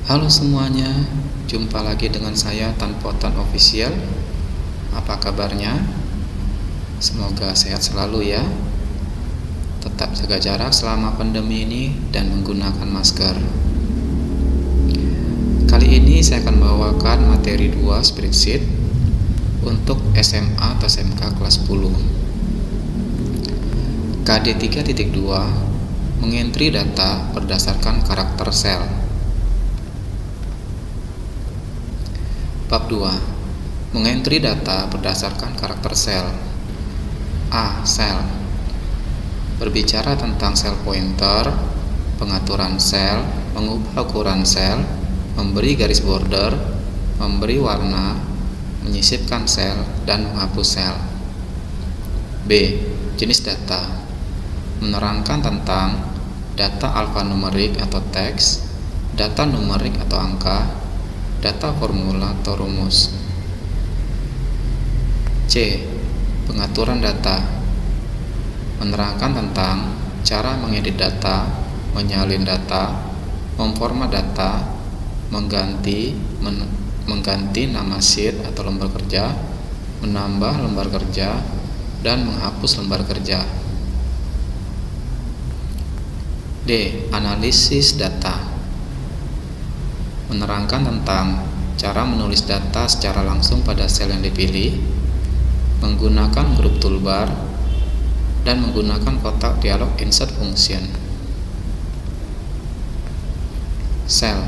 Halo semuanya, jumpa lagi dengan saya Tan Potan Official. Apa kabarnya? Semoga sehat selalu ya. Tetap jaga jarak selama pandemi ini dan menggunakan masker. Kali ini saya akan membawakan materi 2 spreadsheet untuk SMA atau SMK kelas 10. KD 3.2 mengentri data berdasarkan karakter sel. Bab 2. Mengentri data berdasarkan karakter sel. A. Sel. Berbicara tentang sel pointer, pengaturan sel, mengubah ukuran sel, memberi garis border, memberi warna, menyisipkan sel, dan menghapus sel. B. Jenis data. Menerangkan tentang data alfanumerik atau teks, data numerik atau angka, data formula atau rumus. C. Pengaturan data. Menerangkan tentang cara mengedit data, menyalin data, memformat data, mengganti nama sheet atau lembar kerja, menambah lembar kerja, dan menghapus lembar kerja. D. Analisis data. Menerangkan tentang cara menulis data secara langsung pada sel yang dipilih, menggunakan grup toolbar, dan menggunakan kotak dialog insert function. Sel.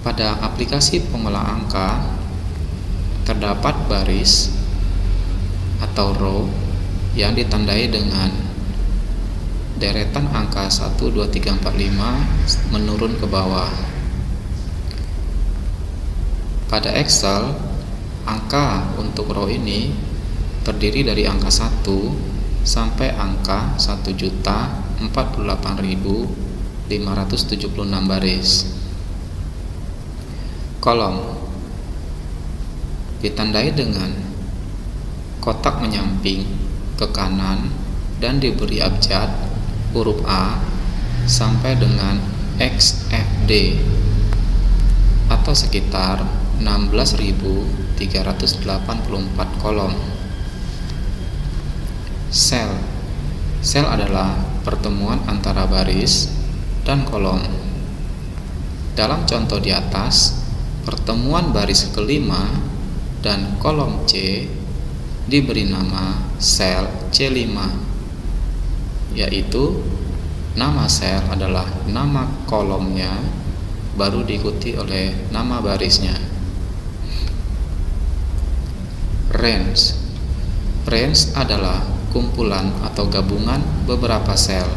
Pada aplikasi pengolah angka terdapat baris atau row yang ditandai dengan deretan angka 1, 2, 3, 4, 5 menurun ke bawah. Pada Excel, angka untuk row ini terdiri dari angka 1 sampai angka 1.048.576 baris. Kolom ditandai dengan kotak menyamping ke kanan dan diberi abjad huruf A sampai dengan XFD atau sekitar 16.384 kolom. Sel. Sel adalah pertemuan antara baris dan kolom. Dalam contoh di atas, pertemuan baris kelima dan kolom C diberi nama sel C5, yaitu nama sel adalah nama kolomnya, baru diikuti oleh nama barisnya. Range. Range adalah kumpulan atau gabungan beberapa sel.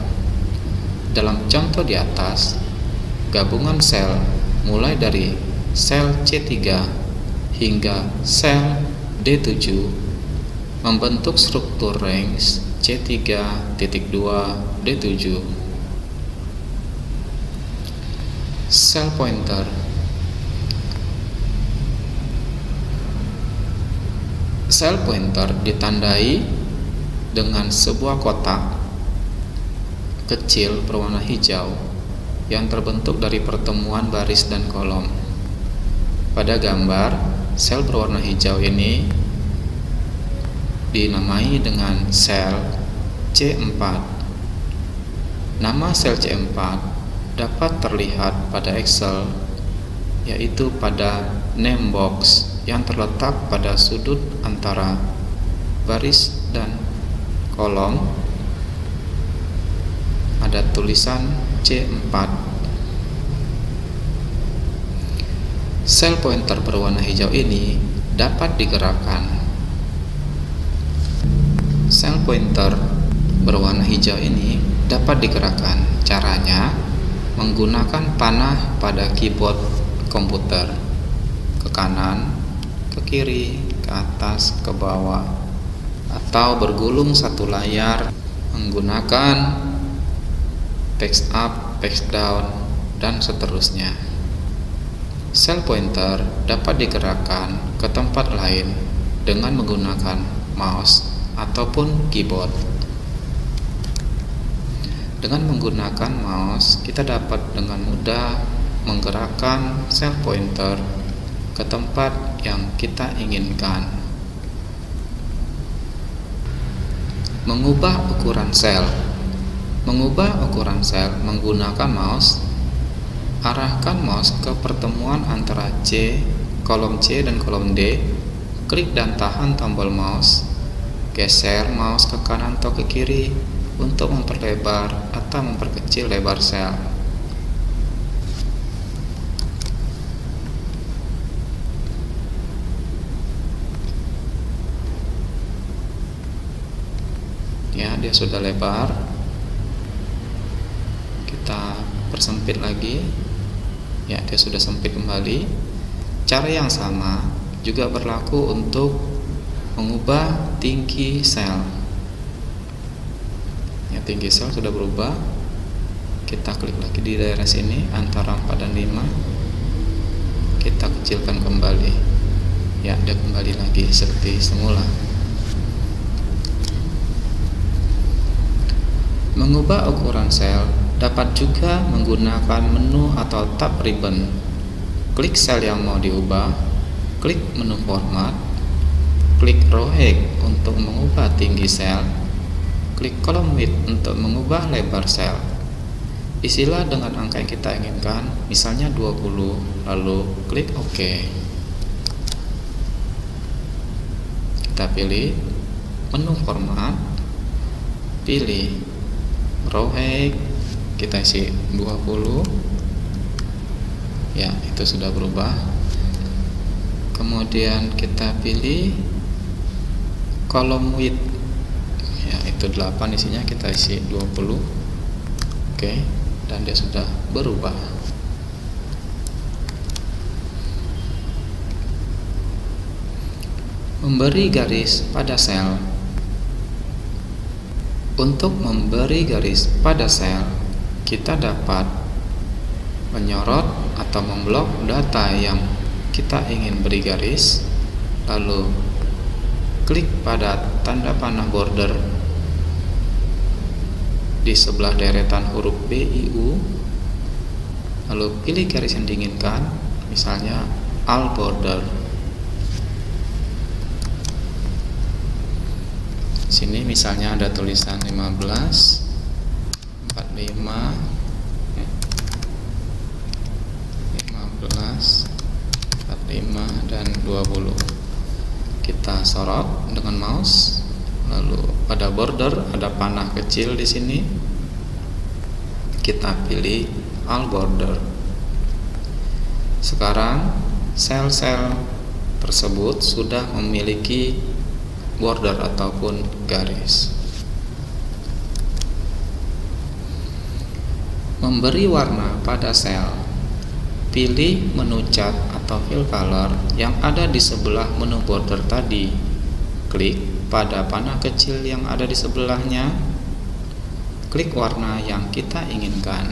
Dalam contoh di atas, gabungan sel mulai dari sel C3 hingga sel D7 membentuk struktur range C3.2D7. Sel pointer. Sel pointer ditandai dengan sebuah kotak kecil berwarna hijau yang terbentuk dari pertemuan baris dan kolom. Pada gambar, sel berwarna hijau ini dinamai dengan sel C4. Nama sel C4 dapat terlihat pada Excel, yaitu pada name box yang terletak pada sudut antara baris dan kolom. Ada tulisan C4. Sel pointer berwarna hijau ini dapat digerakkan. Sel pointer berwarna hijau ini dapat digerakkan. Caranya menggunakan panah pada keyboard komputer, ke kanan, ke kiri, ke atas, ke bawah, atau bergulung satu layar menggunakan text up, text down, dan seterusnya. Sel pointer dapat digerakkan ke tempat lain dengan menggunakan mouse ataupun keyboard. Dengan menggunakan mouse, kita dapat dengan mudah menggerakkan sel pointer ke tempat yang kita inginkan. Mengubah ukuran sel. Mengubah ukuran sel menggunakan mouse. Arahkan mouse ke pertemuan antara kolom C dan kolom D. Klik dan tahan tombol mouse. Geser mouse ke kanan atau ke kiri untuk memperlebar atau memperkecil lebar sel. Ya, dia sudah lebar. Kita persempit lagi. Ya, dia sudah sempit kembali. Cara yang sama juga berlaku untuk mengubah tinggi sel. Ya, tinggi sel sudah berubah. Kita klik lagi di daerah sini antara 4 dan 5. Kita kecilkan kembali. Ya, dia kembali lagi seperti semula. Mengubah ukuran sel dapat juga menggunakan menu atau tab ribbon. Klik sel yang mau diubah, klik menu format, klik row height untuk mengubah tinggi sel, klik column width untuk mengubah lebar sel. Isilah dengan angka yang kita inginkan, misalnya 20, lalu klik OK. Kita pilih menu format, pilih row height, kita isi 20. Ya, itu sudah berubah. Kemudian kita pilih column width, ya itu 8 isinya, kita isi 20. Oke, dan dia sudah berubah. Memberi garis pada sel. Untuk memberi garis pada sel, kita dapat menyorot atau memblok data yang kita ingin beri garis, lalu klik pada tanda panah border di sebelah deretan huruf B, I, U, lalu pilih garis yang diinginkan, misalnya all border. Sini misalnya ada tulisan 15, 45, 45 dan 20. Kita sorot dengan mouse, lalu pada border ada panah kecil di sini. Kita pilih all border. Sekarang sel-sel tersebut sudah memiliki border ataupun garis. Memberi warna pada sel. Pilih menu cat atau fill color yang ada di sebelah menu border tadi. Klik pada panah kecil yang ada di sebelahnya. Klik warna yang kita inginkan.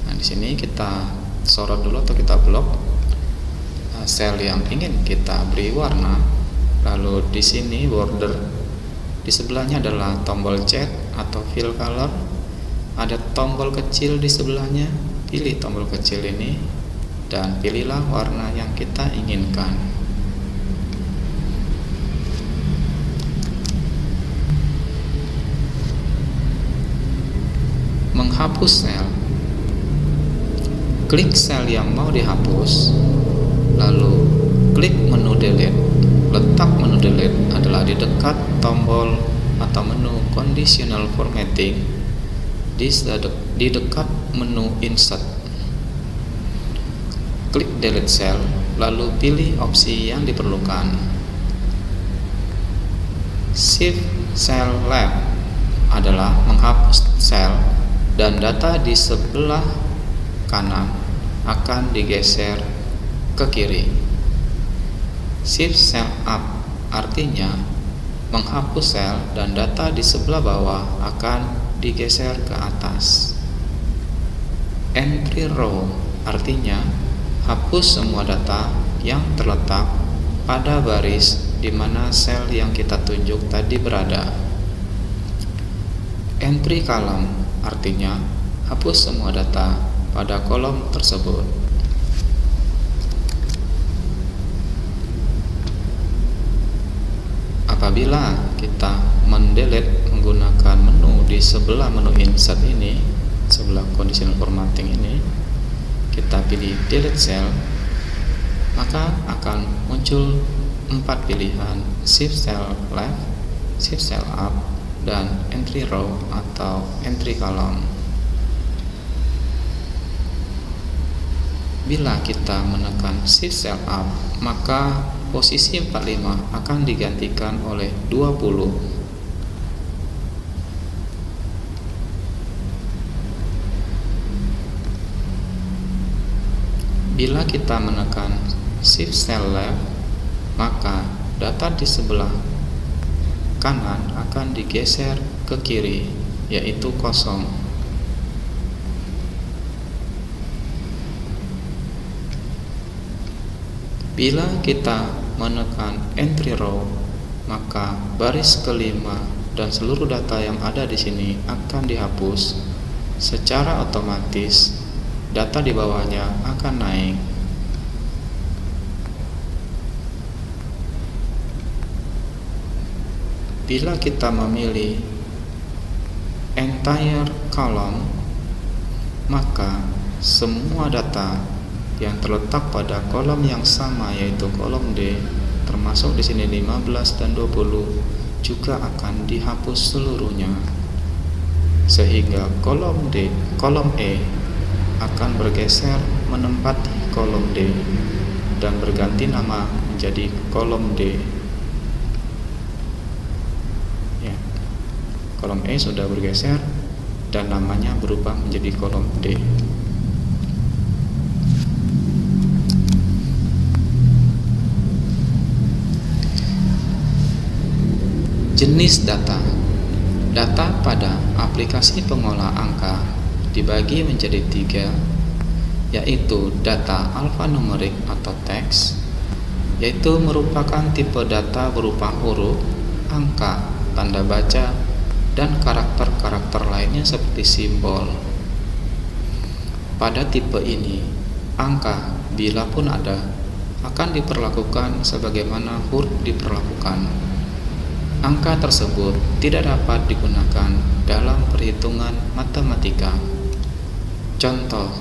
Nah, di sini kita sorot dulu atau kita blok sel yang ingin kita beri warna. Lalu di sini border, di sebelahnya adalah tombol cat atau fill color. Ada tombol kecil di sebelahnya. Pilih tombol kecil ini dan pilihlah warna yang kita inginkan. Menghapus sel. Klik sel yang mau dihapus, lalu klik menu delete. Letak menu delete adalah di dekat tombol atau menu conditional formatting, di dekat menu insert. Klik delete cell, lalu pilih opsi yang diperlukan. Shift cell left adalah menghapus sel dan data di sebelah kanan akan digeser ke kiri. Shift cell up artinya menghapus sel dan data di sebelah bawah akan digeser ke atas. Entry row artinya hapus semua data yang terletak pada baris di mana sel yang kita tunjuk tadi berada. entry column, artinya hapus semua data pada kolom tersebut. Apabila kita mendelete menggunakan menu di sebelah menu insert ini, sebelah conditional formatting ini, kita pilih delete cell, maka akan muncul 4 pilihan: shift cell left, shift cell up, dan entry row atau entry column. Bila kita menekan shift cell up, maka posisi 45 akan digantikan oleh 20. Bila kita menekan shift cell left, maka data di sebelah kanan akan digeser ke kiri, yaitu kosong. Bila kita menekan entry row, maka baris kelima dan seluruh data yang ada di sini akan dihapus. Secara otomatis, data di bawahnya akan naik. Bila kita memilih entire column, maka semua data yang terletak pada kolom yang sama, yaitu kolom D, termasuk di sini 15 dan 20, juga akan dihapus seluruhnya, sehingga kolom E akan bergeser menempati kolom D dan berganti nama menjadi kolom D. Ya, kolom E sudah bergeser dan namanya berubah menjadi kolom D. Jenis data. Data pada aplikasi pengolah angka dibagi menjadi 3, yaitu data alfanumerik atau teks, yaitu merupakan tipe data berupa huruf, angka, tanda baca, dan karakter-karakter lainnya seperti simbol. Pada tipe ini, angka bila pun ada akan diperlakukan sebagaimana huruf diperlakukan. Angka tersebut tidak dapat digunakan dalam perhitungan matematika. Contoh,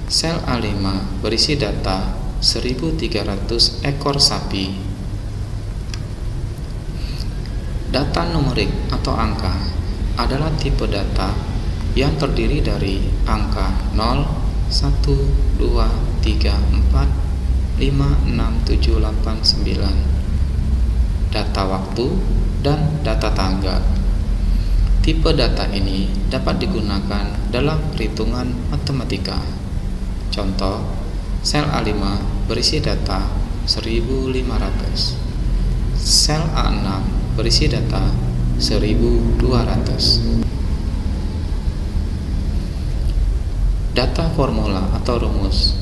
sel A5 berisi data 1300 ekor sapi. Data numerik atau angka adalah tipe data yang terdiri dari angka 0, 1, 2, 3, 4, 5, 6, 7, 8, 9. Data waktu dan data tanggal. Tipe data ini dapat digunakan dalam perhitungan matematika. Contoh, sel A5 berisi data 1500. Sel A6 berisi data 1200. Data formula atau rumus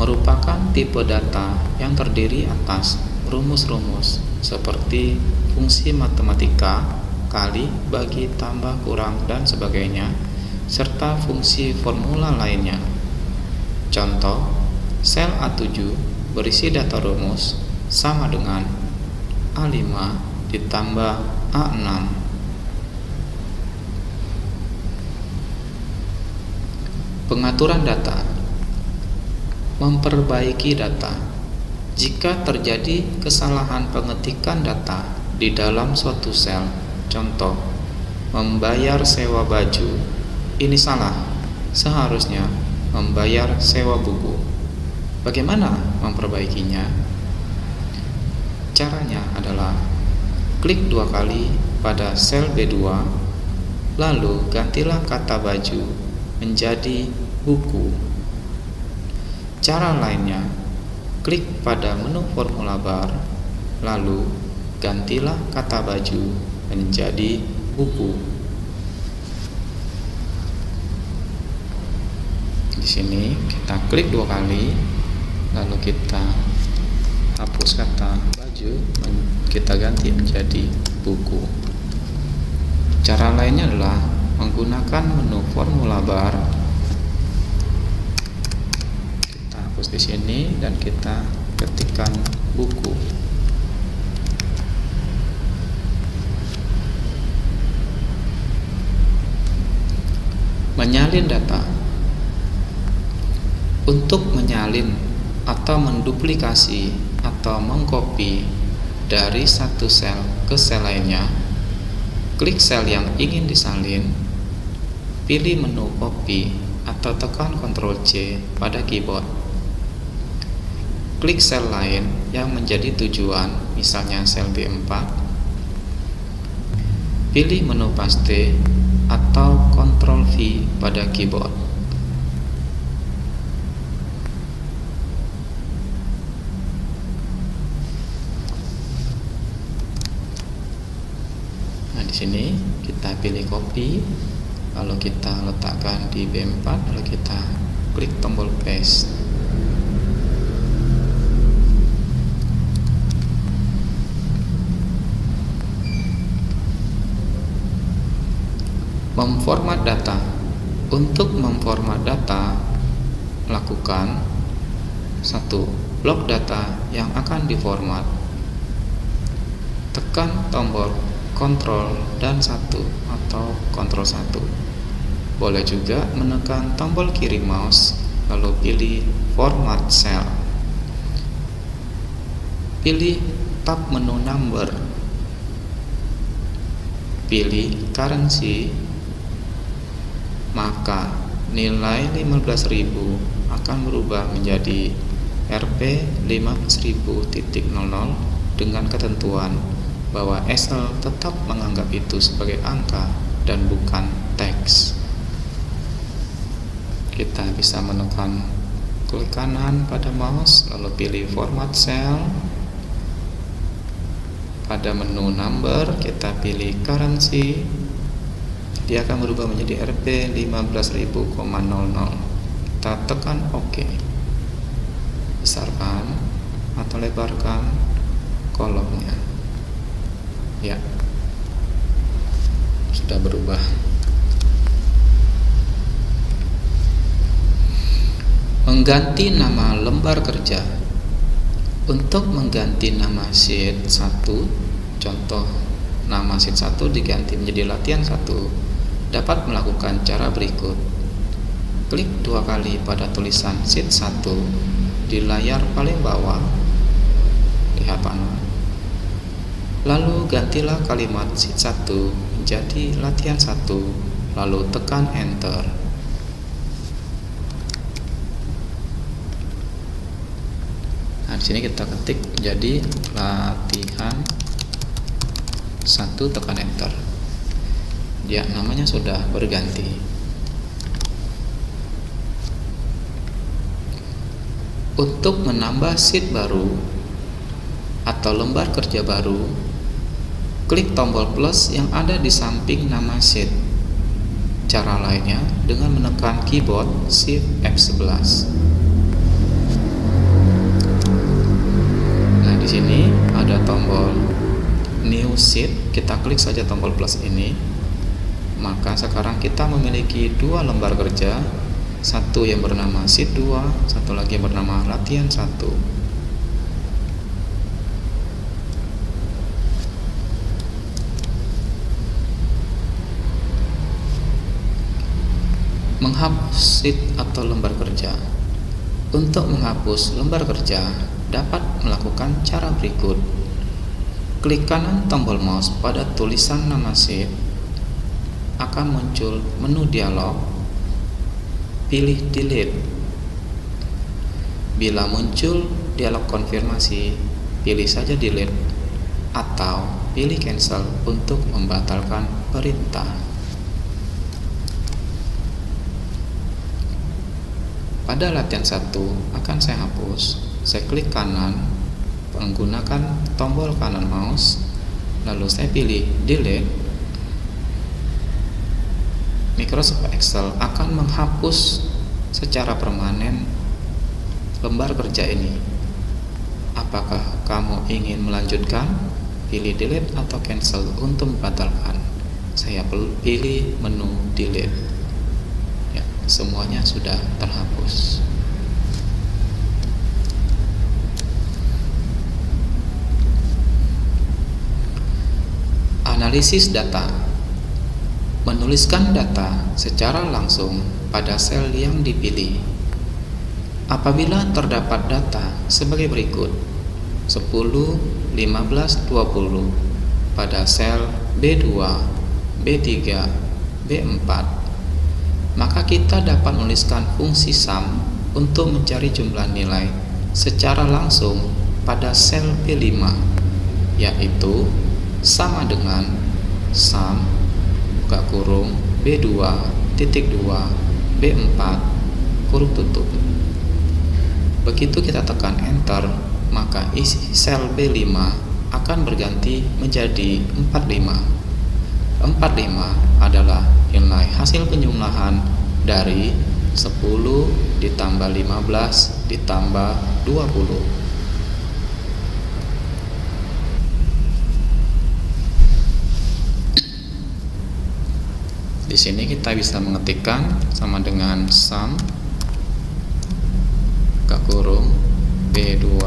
merupakan tipe data yang terdiri atas rumus-rumus seperti fungsi matematika, kali, bagi, tambah, kurang, dan sebagainya, serta fungsi formula lainnya. Contoh, sel A7 berisi data rumus sama dengan A5 ditambah A6. Pengaturan data. Memperbaiki data. Jika terjadi kesalahan pengetikan data di dalam suatu sel, contoh, membayar sewa baju, ini salah, seharusnya membayar sewa buku. Bagaimana memperbaikinya? Caranya adalah klik 2 kali pada sel B2, lalu gantilah kata baju menjadi buku. Cara lainnya, klik pada menu formula bar, lalu gantilah kata baju menjadi buku. Di sini kita klik 2 kali, lalu kita hapus kata baju, kita ganti menjadi buku. Cara lainnya adalah menggunakan menu formula bar. Kita hapus di sini dan kita ketikkan buku. Menyalin data. Untuk menyalin atau menduplikasi atau mengcopy dari satu sel ke sel lainnya, klik sel yang ingin disalin, pilih menu copy atau tekan Ctrl C pada keyboard. Klik sel lain yang menjadi tujuan, misalnya sel B4. Pilih menu paste atau Ctrl V pada keyboard. Nah, di sini kita pilih copy, lalu kita letakkan di B4, lalu kita klik tombol paste. Memformat data. Untuk memformat data, lakukan 1. Blok data yang akan diformat. Tekan tombol Ctrl dan 1 atau Ctrl 1. Boleh juga menekan tombol kiri mouse lalu pilih Format Cell. Pilih tab menu Number. Pilih Currency. Maka nilai 15.000 akan berubah menjadi Rp15.000.00 dengan ketentuan bahwa Excel tetap menganggap itu sebagai angka dan bukan teks. Kita bisa menekan klik kanan pada mouse lalu pilih Format Cell. Pada menu Number kita pilih Currency. Dia akan berubah menjadi Rp15.000,00. Kita tekan OK. Besarkan atau lebarkan kolomnya. Ya, sudah berubah. Mengganti nama lembar kerja. Untuk mengganti nama sheet 1, contoh nama sheet 1 diganti menjadi latihan 1, dapat melakukan cara berikut. Klik 2 kali pada tulisan sheet 1 di layar paling bawah, lihat panel. Lalu gantilah kalimat sheet 1 menjadi latihan 1, lalu tekan enter. Nah, di sini kita ketik jadi latihan 1, tekan enter. Ya, namanya sudah berganti. Untuk menambah sheet baru atau lembar kerja baru, klik tombol plus yang ada di samping nama sheet. Cara lainnya dengan menekan keyboard Shift F11. Nah, di sini ada tombol New Sheet. Kita klik saja tombol plus ini. Maka sekarang kita memiliki 2 lembar kerja, satu yang bernama sheet 2, satu lagi yang bernama latihan 1. Menghapus sheet atau lembar kerja. Untuk menghapus lembar kerja dapat melakukan cara berikut. Klik kanan tombol mouse pada tulisan nama sheet, akan muncul menu dialog. Pilih delete. Bila muncul dialog konfirmasi, pilih saja delete atau pilih cancel untuk membatalkan perintah. Pada latihan 1 akan saya hapus. Saya klik kanan menggunakan tombol kanan mouse, lalu saya pilih delete. Microsoft Excel akan menghapus secara permanen lembar kerja ini. Apakah kamu ingin melanjutkan? Pilih delete atau cancel untuk membatalkan. saya pilih menu delete. Ya, semuanya sudah terhapus. Analisis data. Menuliskan data secara langsung pada sel yang dipilih. Apabila terdapat data sebagai berikut 10, 15, 20 pada sel B2, B3, B4, maka kita dapat menuliskan fungsi sum untuk mencari jumlah nilai secara langsung pada sel B5, yaitu sama dengan sum buka kurung B2 titik 2 B4 kurung tutup. Begitu kita tekan enter, maka isi sel B5 akan berganti menjadi 45. 45 adalah nilai hasil penjumlahan dari 10 ditambah 15 ditambah 20. Di sini kita bisa mengetikkan sama dengan sum buka kurung B2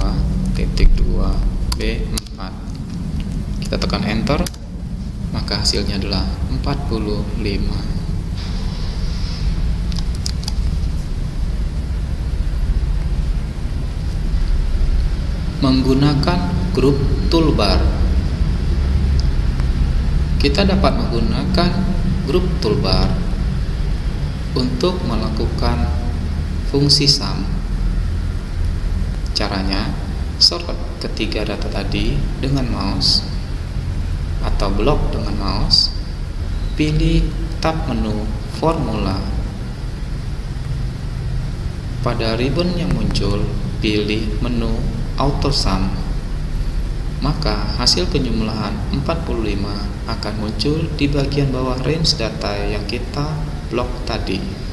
titik 2 B4. Kita tekan enter, maka hasilnya adalah 45. Menggunakan grup toolbar. Kita dapat menggunakan grup toolbar untuk melakukan fungsi sum. Caranya, sort ketiga data tadi dengan mouse atau blok dengan mouse, pilih tab menu formula. Pada ribbon yang muncul, pilih menu auto sum, maka hasil penjumlahan 45 akan muncul di bagian bawah range data yang kita blok tadi.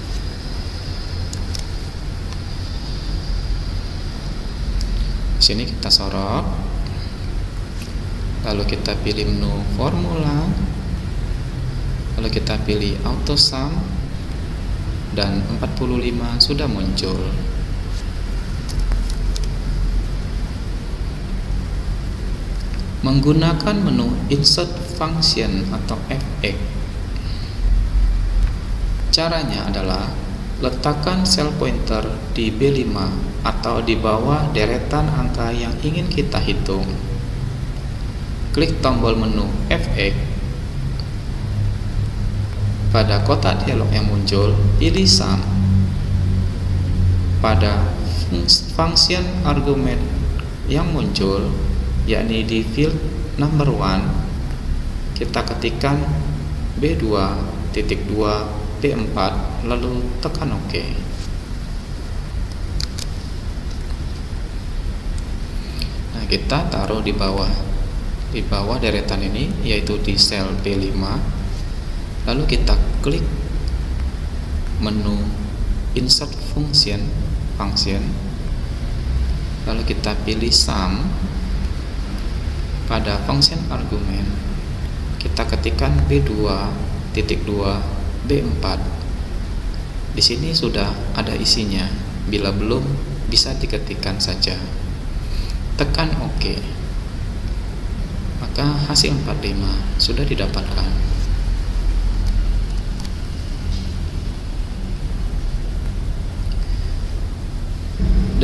Di sini kita sorot, lalu kita pilih menu formula, lalu kita pilih auto sum, dan 45 sudah muncul. Menggunakan menu insert function atau fx. Caranya adalah letakkan sel pointer di B5 atau di bawah deretan angka yang ingin kita hitung. Klik tombol menu fx. Pada kotak dialog yang muncul, pilih sum. Pada function argumen yang muncul, yakni di field number 1, kita ketikkan B2 titik 2 B4 lalu tekan OK. Nah, kita taruh di bawah deretan ini, yaitu di sel B5, lalu kita klik menu insert function, lalu kita pilih sum. Pada function argumen kita ketikkan B2 titik 2 B4. Di sini sudah ada isinya. Bila belum, bisa diketikkan saja. Tekan OK. Maka hasil 45 sudah didapatkan.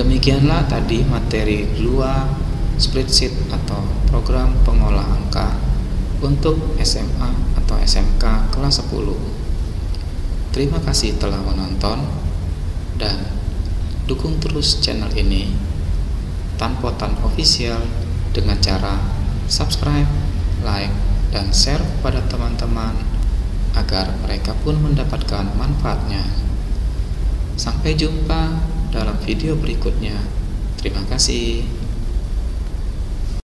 Demikianlah tadi materi Lua spreadsheet atau program pengolah angka untuk SMA atau SMK kelas 10. Terima kasih telah menonton dan dukung terus channel ini Tanpotan Official dengan cara subscribe, like, dan share pada teman-teman agar mereka pun mendapatkan manfaatnya. Sampai jumpa dalam video berikutnya. Terima kasih.